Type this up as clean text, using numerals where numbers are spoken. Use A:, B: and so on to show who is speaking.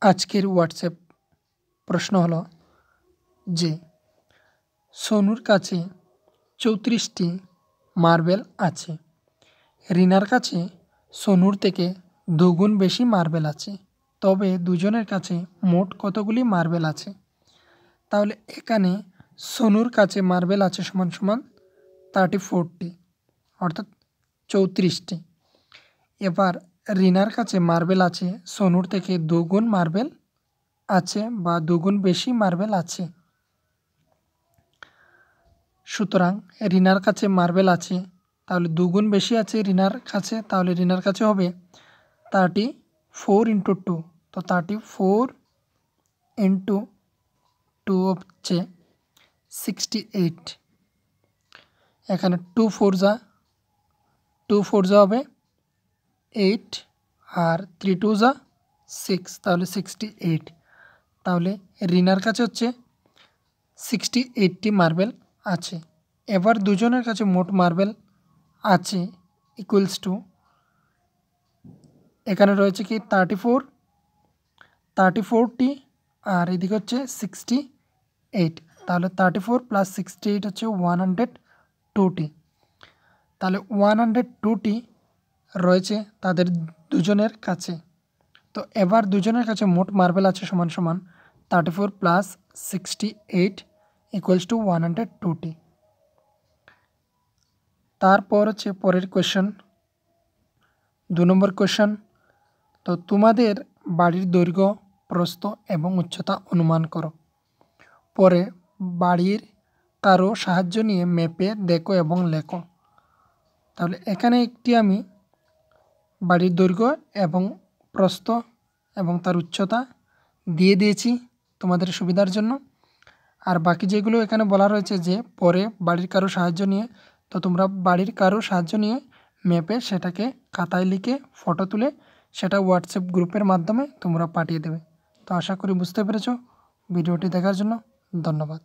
A: আজকের হোয়াটসঅ্যাপ প্রশ্ন হলো যে সোনুর কাছে 34টি মার্বেল আছে, রিনার কাছে সোনুর থেকে দুগুণ বেশি মার্বেল আছে, তবে দুজনের কাছে মোট কতগুলি মার্বেল আছে? তাহলে এখানে সোনুর কাছে মার্বেল আছে সমান সমান 34টি অর্থাৎ 34টি। এবার রিনার কাছে মার্বেল আছে সোনুর থেকে দুগুণ মার্বেল আছে বা দুগুণ বেশি মার্বেল আছে। সুতরাং রিনার কাছে মার্বেল আছে, তাহলে দুগুণ বেশি আছে রিনার কাছে, তাহলে রিনার কাছে হবে 34 ইন্টু 2, তো 34 ইন্টু 2 হচ্ছে 68। এখানে 2 4 যা হবে 8 আর 3 2 যা 6, তাহলে 68। তাহলে রিনার কাছে হচ্ছে 68টি মার্বেল আছে। এবার দুজনের কাছে মোট মার্বেল আছে ইকুয়ালস টু, এখানে রয়েছে কি 34টি আর এদিকে হচ্ছে 68, তাহলে 34 প্লাস 68 হচ্ছে 102টি। তাহলে 102টি রয়েছে তাদের দুজনের কাছে। তো এবার দুজনের কাছে মোট মার্বেল আছে সমান সমান 34 প্লাস 68 ইকুয়ালস টু 102টি। তারপর হচ্ছে পরের কোয়েশ্চেন, 2 নম্বর কোয়েশ্চেন। তো তোমাদের বাড়ির দৈর্ঘ্য, প্রস্থ এবং উচ্চতা অনুমান করো। পরে বাড়ির কারো সাহায্য নিয়ে মেপে দেখো এবং লেখো। তাহলে এখানে একটি আমি বাড়ির দৈর্ঘ্য এবং প্রস্থ এবং তার উচ্চতা দিয়ে দিয়েছি তোমাদের সুবিধার জন্য। আর বাকি যেগুলো এখানে বলা রয়েছে যে পরে বাড়ির কারো সাহায্য নিয়ে, তো তোমরা বাড়ির কারো সাহায্য নিয়ে মেপে সেটাকে খাতায় লিখে ফটো তুলে সেটা হোয়াটসঅ্যাপ গ্রুপের মাধ্যমে তোমরা পাঠিয়ে দেবে। তো আশা করি বুঝতে পেরেছো। ভিডিওটি দেখার জন্য ধন্যবাদ।